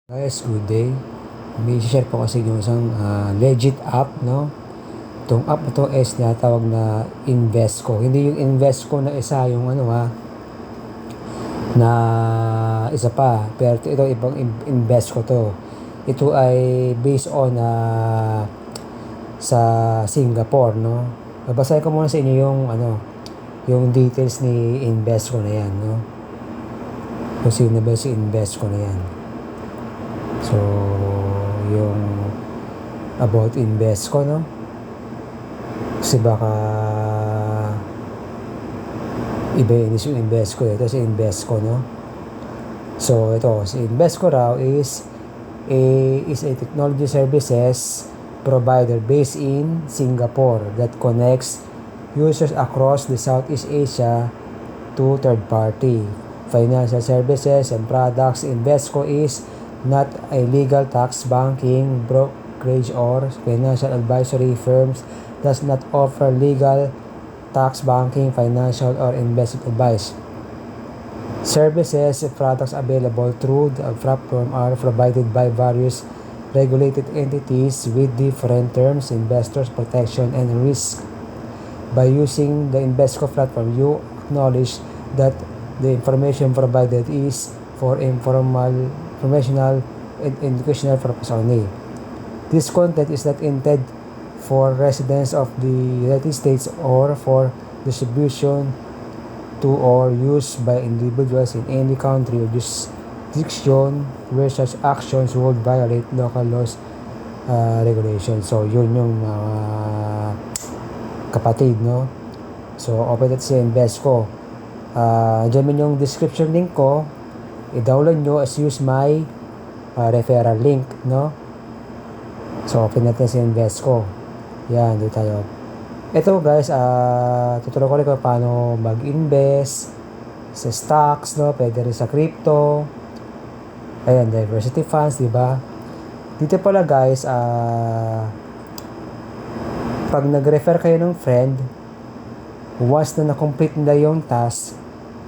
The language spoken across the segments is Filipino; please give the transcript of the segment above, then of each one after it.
Guys, good day. May share ko kasi yung isang legit app, no? Itong app na to is tinatawag na Invesco. Hindi yung Invesco na isa, yung na isa pa. Pero ito ibang Invesco to. Ito ay based on sa Singapore, no? Babasahin ko muna sa inyo yung details ni Invesco na yan, no? Kung sino ba si Invesco na yan. So, yung about Invesco, no? Kasi baka iba yung Invesco. Ito si Invesco, no? So, ito, si Invesco raw is a technology services provider based in Singapore that connects users across the Southeast Asia to third-party financial services and products. Invesco is not a legal tax, banking, brokerage, or financial advisory firms, does not offer legal tax, banking, financial, or investment advice. Services and products available through the platform are provided by various regulated entities with different terms, investors protection, and risk. By using the Invesco platform, you acknowledge that the information provided is for informational and educational purpose only. This content is not intended for residents of the United States or for distribution to or use by individuals in any country or jurisdiction where such actions would violate local laws, regulations. So, yun yung kapatid, no? So, open natin si Invesco. Diyan yung description link ko. I-download nyo as use my referral link, no? So, open natin si Invesco. Yan, dito tayo. Ito guys, tuturuan ko rin kung paano mag-invest sa stocks, no? Pwede rin sa crypto. Ayan, diversity funds, di ba? Dito pala guys, pag nag-refer kayo ng friend, once na na-complete nila yung task,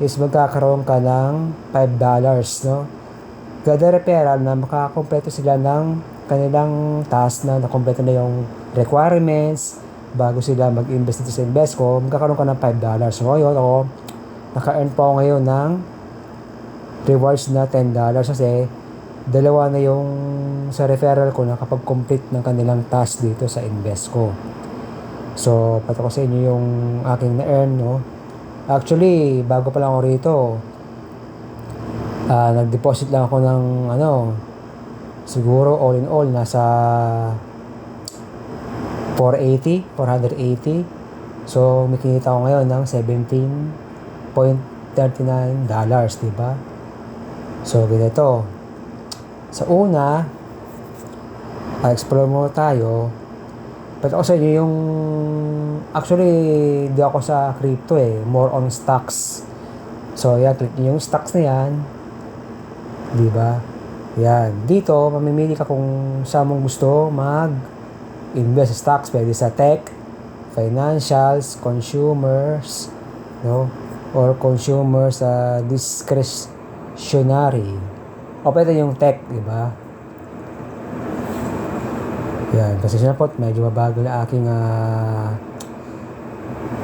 is magkakaroon ka ng $5, no? Kada referral na makakompleto sila ng kanilang task na nakompleto na yung requirements bago sila mag-invest dito sa Invesco, magkakaroon ka ng $5. So, ngayon ako, naka-earn pa ako ngayon ng rewards na $10 kasi dalawa na yung sa referral ko na kapag complete ng kanilang task dito sa Invesco. So, pato ko sa inyo yung aking na-earn, no? Actually, bago pa lang ako rito, nag-deposit lang ako ng siguro all in all nasa 480. So, may kinita ko ngayon ng $17.39, diba? So, ganito. Sa una, explore muna tayo. Pero ako sa inyo yung actually, di ako sa crypto more on stocks. So, yan, click nyo yung stocks na yan. Diba? Yan. Dito, mamimili ka kung saan mong gusto mag-invest sa stocks. Pwede sa tech, financials, consumers, no? Or consumers discretionary. O pwede yung tech, diba? Yan. Kasi siya po, medyo mabagal na aking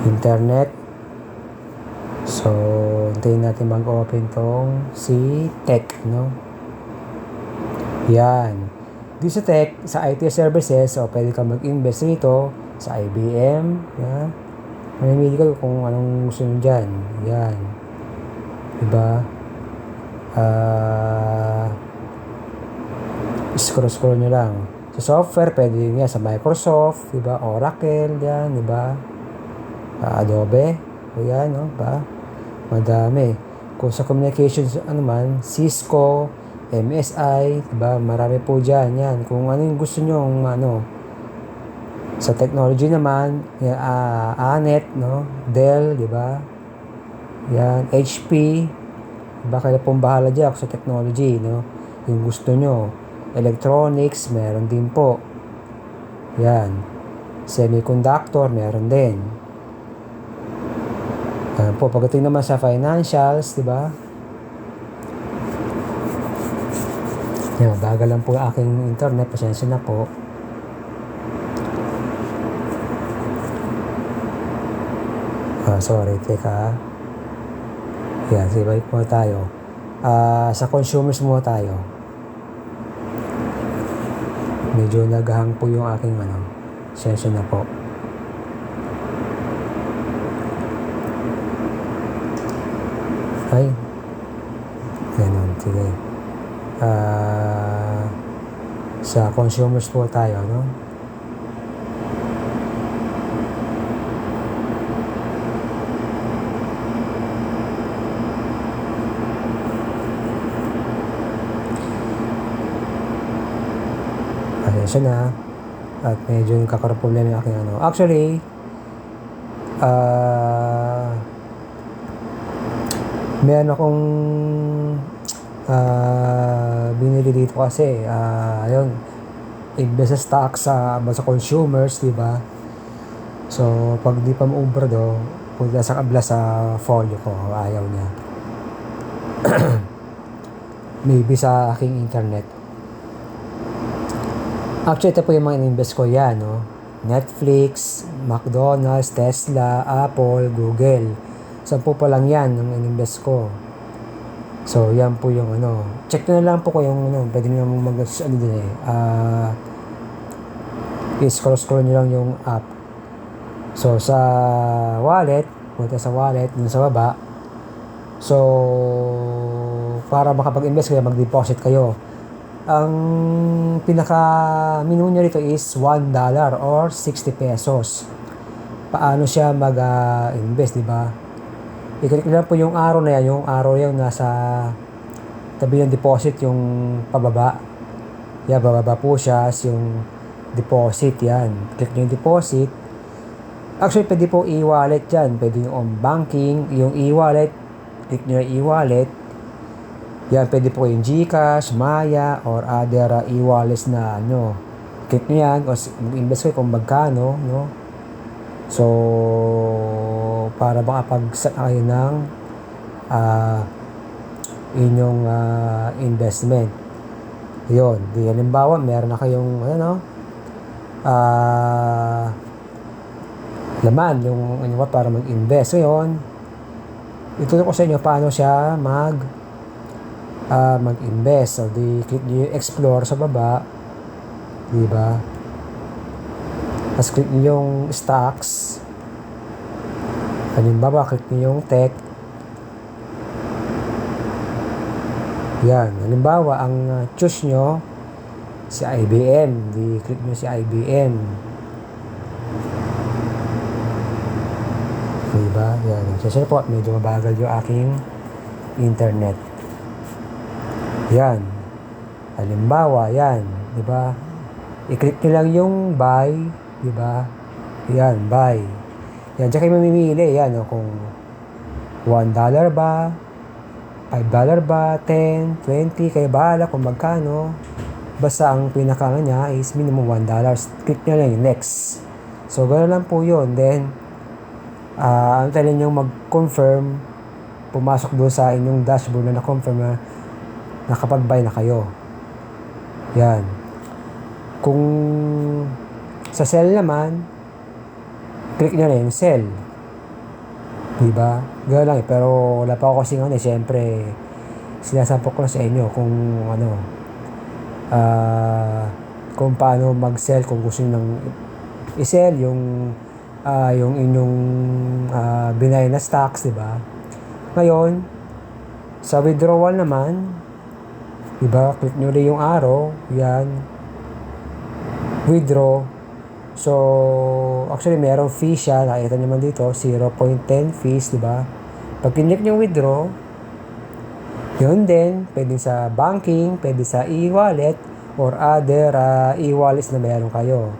internet. So, hintayin natin mag-open tong si tech, no? Yan. Dito sa tech, sa IT services, so pwede ka mag-invest rito sa IBM. Yan. Mamimili ka kung anong gusto nyo dyan. Yan. Diba? Scroll nyo lang. Sa software, pwede nga sa Microsoft, diba? Oracle, yan, diba? Adobe, o yan, no? Ba? Madami. Kung sa communications, Cisco, MSI, diba? Marami po dyan, yan. Kung ano yung gusto nyo, sa technology naman, yan, Anet, no? Dell, diba? Yan, HP, diba? Kaya pong bahala dyan sa technology, no? Yung gusto nyo. Electronics, meron din po. Yan. Semiconductor, meron din. Yan po. Pagdating naman sa financials, diba? Yan, mabagal lang po yung aking internet. Pasensya na po. Sorry, teka. Yan, sige, balik po tayo. Sa consumers muna tayo. Medyo naghang po yung aking pasensya na po. Ay, ganun, sige. Sa consumers po tayo, no? Pasensya na. At medyo nagkakaroon problema yung aking Actually, meron akong binili dito kasi ayun, invest sa stocks sa consumers, di ba? So pag di pa ma-over punta sa kabla sa folio ko, ayaw niya. Maybe sa aking internet. Actually, ito po yung mga invest ko yan, no? Netflix, McDonald's, Tesla, Apple, Google. 10 pa lang yan ng invest ko. So, yan po yung check nyo na lang po ko yung pwede nyo i-scroll nyo lang yung app. So, sa wallet, punta sa wallet, dun sa baba. So, para makapag-invest kayo, mag-deposit kayo. Ang pinaka-menu nyo rito is $1 or 60 pesos. Paano siya mag-invest, di ba? I-click lang po yung arrow na yan. Yung arrow yung nasa tabi ng deposit, yung pababa. Yan, bababa po siya. Yung deposit, yan. Click nyo yung deposit. Actually, pwede po e-wallet yan. Pwede yung on banking, yung e-wallet. Click nyo yung e-wallet. Yan, pwede po yung GCash, Maya, or other e-wallets na click nyo yan, mag-invest kayo kung magkano, no? So, para makapag-set kayo ng inyong investment. Yun, di halimbawa, meron na kayong, laman, yung para mag-invest. Ngayon, ituturo ko sa inyo paano siya mag-invest. So, click nyo yung explore sa baba. Diba? Tapos click nyo yung stocks. Halimbawa, click nyo yung tech. Yan. Halimbawa, ang choose nyo, si IBM. Click nyo si IBM. Diba? Yan. Siyempre po, medyo mabagal yung aking internet. Yan. Halimbawa, yan. Diba? I-click nyo lang yung buy. Diba? Yan, buy. Yan, diyan kayo mamimili. Yan, kung $1 ba, $5 ba, 10, 20, kayo bahala kung magkano. Basta ang pinaka niya is minimum $1. Click nyo lang yung next. So, gano'n lang po yun. Then, ang tala nyo mag-confirm, pumasok doon sa inyong dashboard na na-confirm na nakapag-buy na kayo. Yan. Kung sa sell naman, click nyo na yung sell. Diba? Gano'n lang eh. Pero wala pa ako kasi siyempre, sinasampok ko na sa inyo kung paano mag-sell, kung gusto nyo nang i-sell yung inyong binay na stocks, diba? Ngayon, sa withdrawal naman, diba, click nyo rin yung arrow, yan, withdraw. So, actually, merong fee siya, nakita nyo naman dito, 0.10 fees, diba? Pag click nyo withdraw, yun din, pwede sa banking, pwede sa e-wallet, or other e-wallets na meron kayo.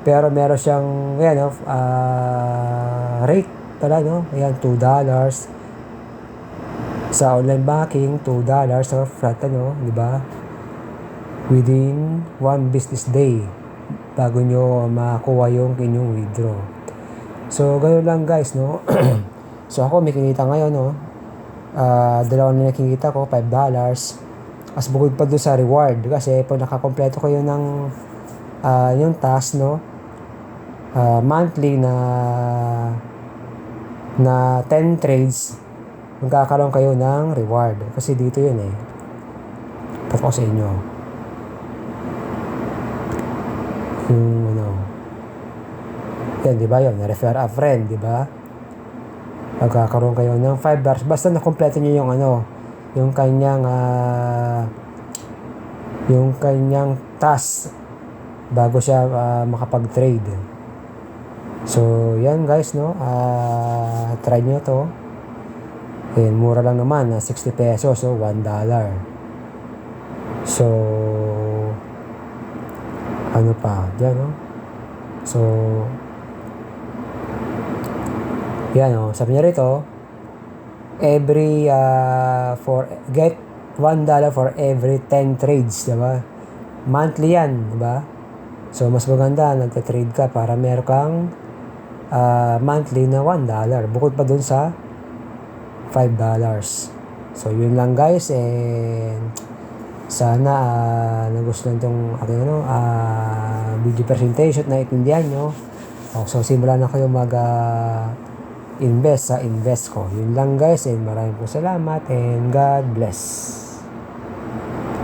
Pero meron siyang, rate pala, no? Ayan, $2. Sa online banking, $2 or flat, di ba? Within 1 business day, bago nyo makuha yung inyong withdraw. So, gano'n lang guys, no? So, ako may kinita ngayon, no? Dalawa na nakikita ko, $5. As bukod pa doon sa reward, kasi pag nakakompleto kayo ng yung task, no, monthly na 10 trades, magkakaroon kayo ng reward. Kasi dito yun eh. Pagko sa inyo. Yung yan, di ba yun? Na-refer a friend, di ba? Magkakaroon kayo ng $5. Basta nakompleto nyo yung kanyang task bago siya makapag-trade. So, yan guys, no? Try nyo to. Ayan, mura lang naman, 60 pesos, so $1. So, ano pa, dyan, no? So, yan, no? Sabi niya rito, get $1 for every 10 trades, diba? Monthly yan, diba? So, mas maganda, nagtatrade ka para meron kang monthly na $1. Bukod pa dun sa $5. So, yun lang guys. And sana nagustuhan itong aking video presentation na itindihan nyo. So, simulan na kayo invest sa invest ko. Yun lang guys. And maraming po salamat. And God bless.